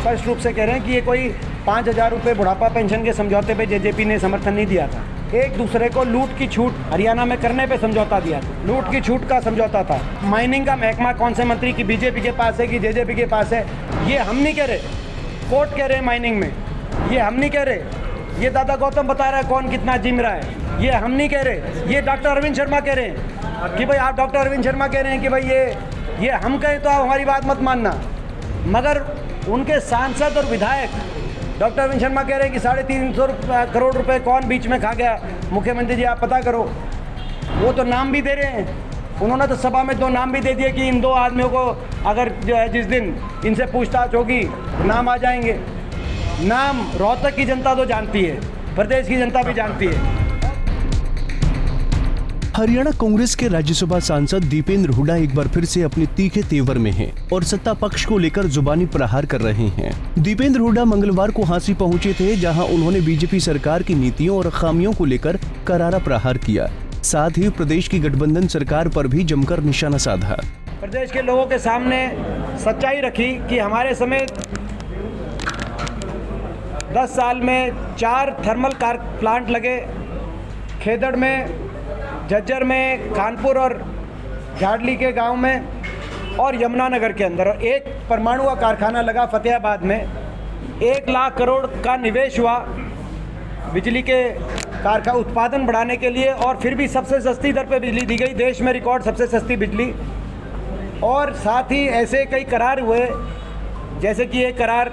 स्पष्ट रूप से कह रहे हैं कि ये कोई 5,000 रुपये बुढ़ापा पेंशन के समझौते पे जेजेपी ने समर्थन नहीं दिया था। एक दूसरे को लूट की छूट हरियाणा में करने पे समझौता दिया था, लूट की छूट का समझौता था। माइनिंग का महकमा कौन से मंत्री की बीजेपी के पास है कि जेजेपी के पास है, ये हम नहीं कह रहे, कोर्ट कह रहे हैं माइनिंग में, ये हम नहीं कह रहे। ये दादा गौतम बता रहा है कौन कितना जिम रहा है, ये हम नहीं कह रहे। ये डॉक्टर अरविंद शर्मा कह रहे हैं कि भाई आप डॉक्टर अरविंद शर्मा कह रहे हैं कि भाई ये हम कहें तो आप हमारी बात मत मानना, मगर उनके सांसद और विधायक डॉक्टर अरविंद शर्मा कह रहे हैं कि 350 करोड़ रुपए कौन बीच में खा गया, मुख्यमंत्री जी आप पता करो। वो तो नाम भी दे रहे हैं, उन्होंने तो सभा में 2 नाम भी दे दिए कि इन 2 आदमियों को अगर जो है जिस दिन इनसे पूछताछ होगी नाम आ जाएंगे। नाम रोहतक की जनता तो जानती है, प्रदेश की जनता भी जानती है। हरियाणा कांग्रेस के राज्यसभा सांसद दीपेंद्र हुड्डा एक बार फिर से अपने तीखे तेवर में हैं और सत्ता पक्ष को लेकर जुबानी प्रहार कर रहे हैं। दीपेंद्र हुड्डा मंगलवार को हांसी पहुंचे थे, जहां उन्होंने बीजेपी सरकार की नीतियों और खामियों को लेकर करारा प्रहार किया। साथ ही प्रदेश की गठबंधन सरकार पर भी जमकर निशाना साधा। प्रदेश के लोगों के सामने सच्चाई रखी कि हमारे समय 10 साल में 4 थर्मल प्लांट लगे, खेदड़ में, झज्जर में, कानपुर और झाड़ली के गांव में और यमुनानगर के अंदर, और 1 परमाणु का कारखाना लगा फतेहाबाद में। 1 लाख करोड़ का निवेश हुआ बिजली के कारखाना उत्पादन बढ़ाने के लिए, और फिर भी सबसे सस्ती दर पे बिजली दी गई, देश में रिकॉर्ड सबसे सस्ती बिजली। और साथ ही ऐसे कई करार हुए, जैसे कि एक करार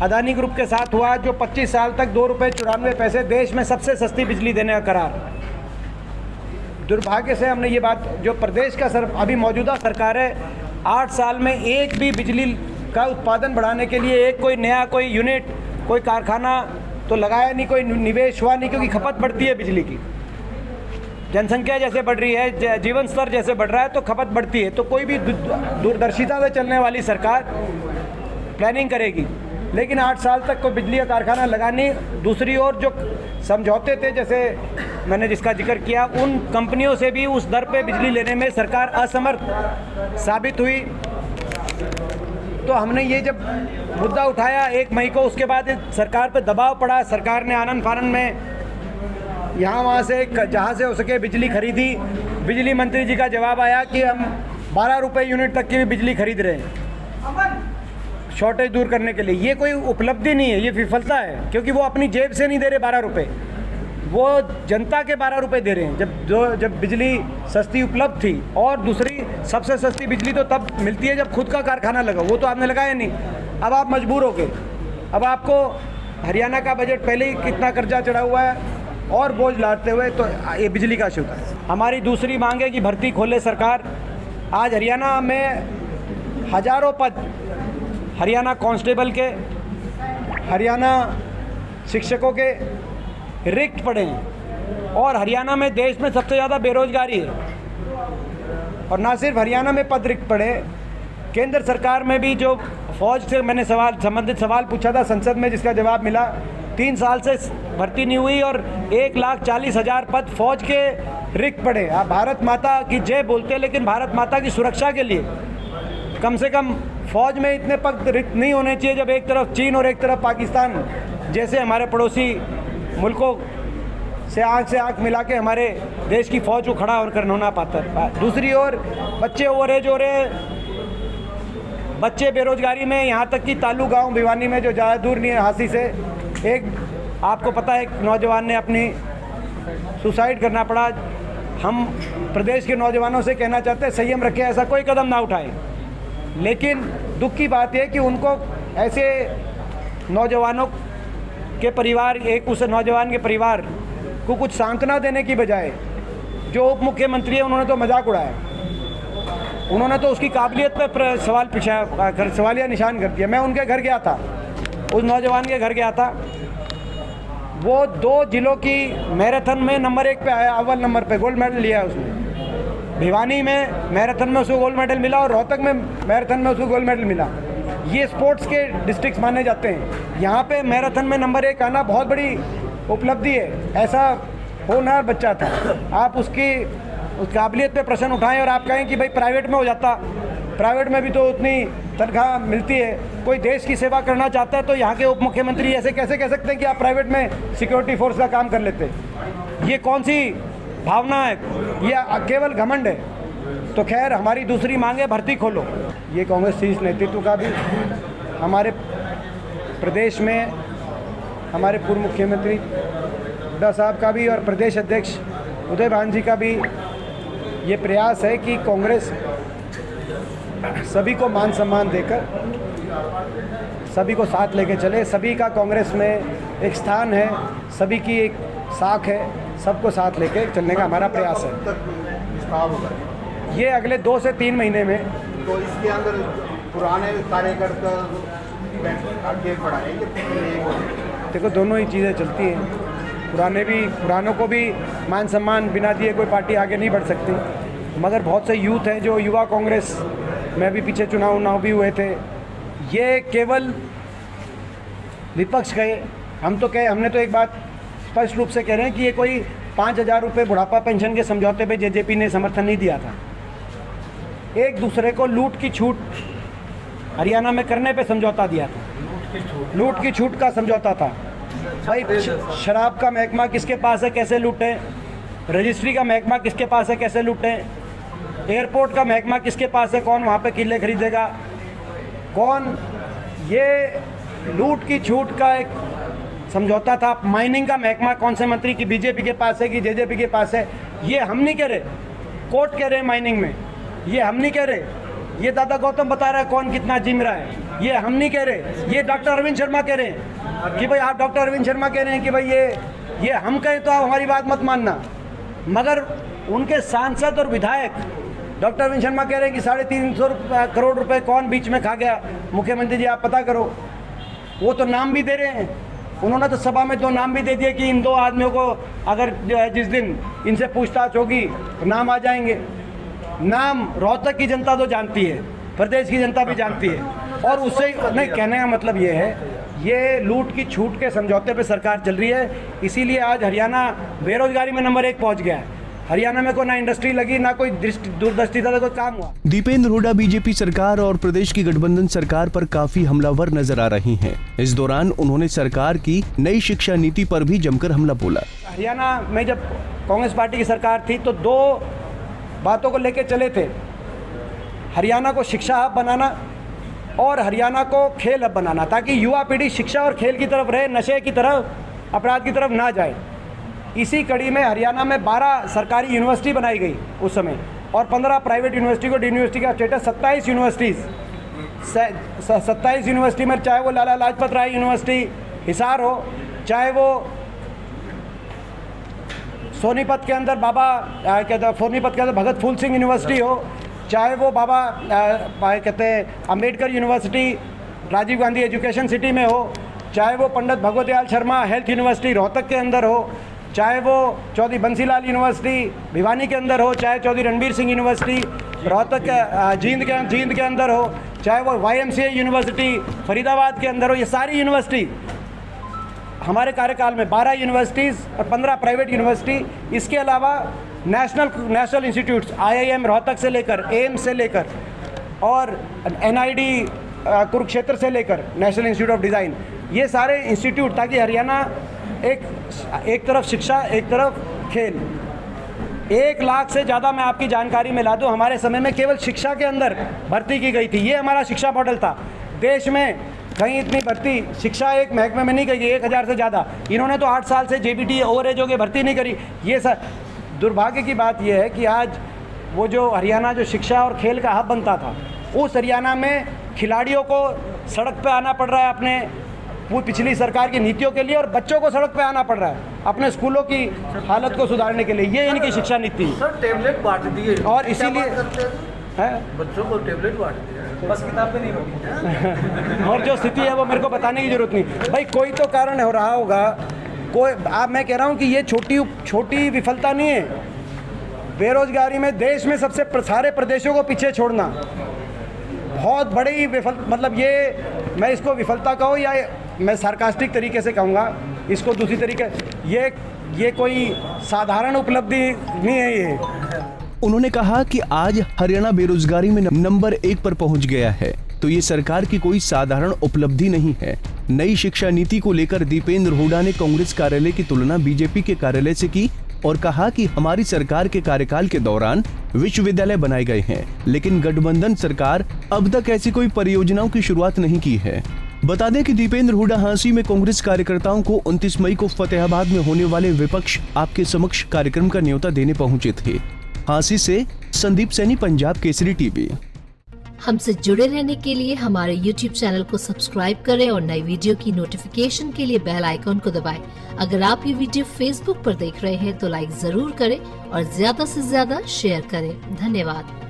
अदानी ग्रुप के साथ हुआ जो 25 साल तक 2 रुपये 94 पैसे देश में सबसे सस्ती बिजली देने का करार। दुर्भाग्य से हमने ये बात, जो प्रदेश का अभी मौजूदा सरकार है, 8 साल में एक भी बिजली का उत्पादन बढ़ाने के लिए एक कोई नया कोई यूनिट, कोई कारखाना तो लगाया नहीं, कोई निवेश हुआ नहीं, क्योंकि खपत बढ़ती है बिजली की। जनसंख्या जैसे बढ़ रही है, जीवन स्तर जैसे बढ़ रहा है, तो खपत बढ़ती है। तो कोई भी दूरदर्शिता से चलने वाली सरकार प्लानिंग करेगी, लेकिन 8 साल तक कोई बिजली का कारखाना लगानी। दूसरी ओर जो समझौते थे, जैसे मैंने जिसका जिक्र किया, उन कंपनियों से भी उस दर पे बिजली लेने में सरकार असमर्थ साबित हुई। तो हमने ये जब मुद्दा उठाया 1 मई को, उसके बाद सरकार पे दबाव पड़ा, सरकार ने आनन फानन में यहाँ वहाँ से जहाँ से हो सके बिजली खरीदी। बिजली मंत्री जी का जवाब आया कि हम 12 रुपये यूनिट तक की भी बिजली खरीद रहे हैं शॉर्टेज दूर करने के लिए। ये कोई उपलब्धि नहीं है, ये विफलता है, क्योंकि वो अपनी जेब से नहीं दे रहे 12 रुपये, वो जनता के 12 रुपये दे रहे हैं। जब बिजली सस्ती उपलब्ध थी, और दूसरी सबसे सस्ती बिजली तो तब मिलती है जब खुद का कारखाना लगा, वो तो आपने लगाया नहीं। अब आप मजबूर हो गए, अब आपको हरियाणा का बजट पहले ही कितना कर्जा चढ़ा हुआ है और बोझ लादते हुए तो ये बिजली का शुल्क है। हमारी दूसरी मांग है कि भर्ती खोले सरकार। आज हरियाणा में हजारों पद हरियाणा कांस्टेबल के, हरियाणा शिक्षकों के रिक्त पड़े हैं, और हरियाणा में देश में सबसे ज़्यादा बेरोजगारी है। और ना सिर्फ हरियाणा में पद रिक्त पड़े, केंद्र सरकार में भी जो फौज से मैंने संबंधित सवाल पूछा था संसद में, जिसका जवाब मिला 3 साल से भर्ती नहीं हुई और 1,40,000 पद फौज के रिक्त पड़े। आप भारत माता की जय बोलते हैं, लेकिन भारत माता की सुरक्षा के लिए कम से कम फौज में इतने पद रिक्त नहीं होने चाहिए, जब एक तरफ चीन और एक तरफ पाकिस्तान जैसे हमारे पड़ोसी मुल्कों से आंख मिला के हमारे देश की फौज को खड़ा होकर होना पाता। दूसरी ओर बच्चे ओवरेज हो रहे हैं, बच्चे बेरोजगारी में, यहाँ तक कि तालू गांव भिवानी में, जो ज़्यादा दूर नहीं है हांसी से, एक आपको पता है एक नौजवान ने अपनी सुसाइड करना पड़ा। हम प्रदेश के नौजवानों से कहना चाहते हैं संयम रखें, ऐसा कोई कदम ना उठाएं। लेकिन दुख की बात है कि उनको ऐसे नौजवानों के परिवार, एक उस नौजवान के परिवार को कुछ सांत्वना देने की बजाय जो उप मुख्यमंत्री है उन्होंने तो मजाक उड़ाया, उन्होंने तो उसकी काबिलियत पर सवालिया निशान कर दिया। मैं उनके घर गया था, उस नौजवान के घर गया था, वो 2 जिलों की मैराथन में नंबर 1 पे आया, अव्वल नंबर पे गोल्ड मेडल लिया है उसने। भिवानी में मैराथन में उसको गोल्ड मेडल मिला और रोहतक में मैराथन में उसको गोल्ड मेडल मिला। ये स्पोर्ट्स के डिस्ट्रिक्ट माने जाते हैं। यहाँ पे मैराथन में नंबर 1 आना बहुत बड़ी उपलब्धि है। ऐसा होनहार बच्चा था। आप उसकी उस काबिलियत पे प्रश्न उठाएं और आप कहें कि भाई प्राइवेट में हो जाता, प्राइवेट में भी तो उतनी तनख्वाह मिलती है, कोई देश की सेवा करना चाहता है तो यहाँ के उप मुख्यमंत्री ऐसे कैसे कह सकते हैं कि आप प्राइवेट में सिक्योरिटी फोर्स का काम कर लेते? ये कौन सी भावना है? ये केवल घमंड है। तो खैर, हमारी दूसरी मांग है भर्ती खोलो। ये कांग्रेस शीर्ष नेतृत्व का भी, हमारे प्रदेश में हमारे पूर्व मुख्यमंत्री हुड्डा साहब का भी और प्रदेश अध्यक्ष उदय भान जी का भी ये प्रयास है कि कांग्रेस सभी को मान सम्मान देकर सभी को साथ लेके चले। सभी का कांग्रेस में एक स्थान है, सभी की एक साख है, सबको साथ लेके चलने का हमारा प्रयास है। ये अगले 2 से 3 महीने में। तो इसके अंदर पुराने कार्यकर्ता आगे बढ़ाएंगे? देखो, दोनों ही चीज़ें चलती हैं। पुरानों को भी मान सम्मान बिना दिए कोई पार्टी आगे नहीं बढ़ सकती। मगर बहुत से यूथ हैं जो युवा कांग्रेस में भी पीछे चुनाव भी हुए थे। ये केवल विपक्ष कहे, हमने तो एक बात स्पष्ट रूप से कह रहे हैं कि ये कोई 5,000 रुपये बुढ़ापा पेंशन के समझौते पे जेजेपी ने समर्थन नहीं दिया था। एक दूसरे को लूट की छूट हरियाणा में करने पे समझौता दिया था। लूट की छूट का समझौता था। भाई, शराब का महकमा किसके पास है, कैसे लूटें? रजिस्ट्री का महकमा किसके पास है, कैसे लूटें? एयरपोर्ट का महकमा किसके पास है, कौन वहाँ पे किले खरीदेगा, कौन? ये लूट की छूट का एक समझौता था। माइनिंग का महकमा कौन से मंत्री की बीजेपी के पास है कि जेजेपी के पास है? ये हम नहीं कह रहे, कोर्ट कह रहे हैं माइनिंग में। ये हम नहीं कह रहे, ये दादा गौतम बता रहा है कौन कितना जिम रहा है। ये हम नहीं कह रहे, ये डॉक्टर अरविंद शर्मा कह रहे हैं कि भाई, आप डॉक्टर अरविंद शर्मा कह रहे हैं कि भाई ये हम कहें तो आप हमारी बात मत मानना। मगर उनके सांसद और विधायक डॉक्टर अरविंद शर्मा कह रहे हैं कि 350 करोड़ रुपए कौन बीच में खा गया, मुख्यमंत्री जी आप पता करो। वो तो नाम भी दे रहे हैं। उन्होंने तो सभा में 2 नाम भी दे दिए कि इन 2 आदमियों को अगर जो है जिस दिन इनसे पूछताछ होगी तो नाम आ जाएंगे। नाम रोहतक की जनता तो जानती है, प्रदेश की जनता भी जानती है। और उससे नहीं, कहने का मतलब ये है, ये लूट की छूट के समझौते पे सरकार चल रही है। इसीलिए आज हरियाणा बेरोजगारी में नंबर 1 पहुंच गया है। हरियाणा में कोई ना इंडस्ट्री लगी, ना कोई दूरदृष्टि था, कोई काम हुआ। दीपेंद्र हुड्डा बीजेपी सरकार और प्रदेश की गठबंधन सरकार पर काफी हमलावर नजर आ रही हैं। इस दौरान उन्होंने सरकार की नई शिक्षा नीति पर भी जमकर हमला बोला। हरियाणा में जब कांग्रेस पार्टी की सरकार थी तो 2 बातों को लेकर चले थे। हरियाणा को शिक्षा हब बनाना और हरियाणा को खेल हब बनाना, ताकि युवा पीढ़ी शिक्षा और खेल की तरफ रहे, नशे की तरफ, अपराध की तरफ ना जाए। इसी कड़ी में हरियाणा में 12 सरकारी यूनिवर्सिटी बनाई गई उस समय और 15 प्राइवेट यूनिवर्सिटी को यूनिवर्सिटी का स्टेटस। 27 यूनिवर्सिटीज़, 27 यूनिवर्सिटी में, चाहे वो लाला लाजपत राय यूनिवर्सिटी हिसार हो, चाहे वो सोनीपत के अंदर सोनीपत के अंदर भगत फूल सिंह यूनिवर्सिटी हो, चाहे वो Ambedkar university Rajiv Gandhi education city में हो, चाहे वो पंडित भगवत दयाल शर्मा हेल्थ यूनिवर्सिटी रोहतक के अंदर हो, चाहे वो चौधरी बंसीलाल यूनिवर्सिटी भिवानी के अंदर हो, चाहे चौधरी रणबीर सिंह यूनिवर्सिटी रोहतक जींद के अंदर हो, चाहे वो YMCA यूनिवर्सिटी फरीदाबाद के अंदर हो। ये सारी यूनिवर्सिटी हमारे कार्यकाल में 12 यूनिवर्सिटीज़ और 15 प्राइवेट यूनिवर्सिटी। इसके अलावा नेशनल इंस्टीट्यूट्स IIM रोहतक से लेकर, एम्स से लेकर और NID कुरुक्षेत्र से लेकर नेशनल इंस्टीट्यूट ऑफ डिज़ाइन, ये सारे इंस्टीट्यूट, ताकि हरियाणा एक तरफ शिक्षा, एक तरफ खेल। 1 लाख से ज़्यादा मैं आपकी जानकारी में ला दूँ, हमारे समय में केवल शिक्षा के अंदर भर्ती की गई थी। ये हमारा शिक्षा मॉडल था। देश में कहीं इतनी भर्ती शिक्षा एक महकमे में नहीं की गई, 1000 से ज़्यादा। इन्होंने तो 8 साल से JBT ओवरेज हो के भर्ती नहीं करी। ये सर दुर्भाग्य की बात यह है कि आज वो जो हरियाणा जो शिक्षा और खेल का हब बनता था, उस हरियाणा में खिलाड़ियों को सड़क पे आना पड़ रहा है अपने वो पिछली सरकार की नीतियों के लिए, और बच्चों को सड़क पे आना पड़ रहा है अपने स्कूलों की हालत को सुधारने के लिए। ये इनकी शिक्षा नीति। सर, टेबलेट बांट दिए और इसीलिए है बच्चों को टेबलेट बांट दिया, बस किताबें नहीं होगी। और जो स्थिति है वो मेरे को बताने की जरूरत नहीं। भाई, कोई तो कारण हो रहा होगा, कोई। मैं कह रहा हूँ कि ये छोटी विफलता नहीं है। बेरोजगारी में देश में सबसे सारे प्रदेशों को पीछे छोड़ना बहुत बड़ी मतलब ये मैं इसको विफलता कहूँ या मैं सार्कास्टिक तरीके से कहूँगा, इसको दूसरी तरीके, ये कोई साधारण उपलब्धि नहीं है ये। उन्होंने कहा कि आज हरियाणा बेरोजगारी में नंबर 1 पर पहुंच गया है। तो ये सरकार की कोई साधारण उपलब्धि नहीं है। नई शिक्षा नीति को लेकर दीपेंद्र हुड्डा ने कांग्रेस कार्यालय की तुलना बीजेपी के कार्यालय से की और कहा कि हमारी सरकार के कार्यकाल के दौरान विश्वविद्यालय बनाए गए हैं, लेकिन गठबंधन सरकार अब तक ऐसी कोई परियोजनाओं की शुरुआत नहीं की है। बता दें कि दीपेंद्र हुड्डा हांसी में कांग्रेस कार्यकर्ताओं को 29 मई को फतेहाबाद में होने वाले विपक्ष आपके समक्ष कार्यक्रम का न्योता देने पहुंचे थे। हांसी से संदीप सैनी, पंजाब केसरी टीवी। हमसे जुड़े रहने के लिए हमारे YouTube चैनल को सब्सक्राइब करें और नई वीडियो की नोटिफिकेशन के लिए बेल आइकॉन को दबाएं। अगर आप ये वीडियो Facebook पर देख रहे हैं तो लाइक जरूर करें और ज्यादा से ज्यादा शेयर करें। धन्यवाद।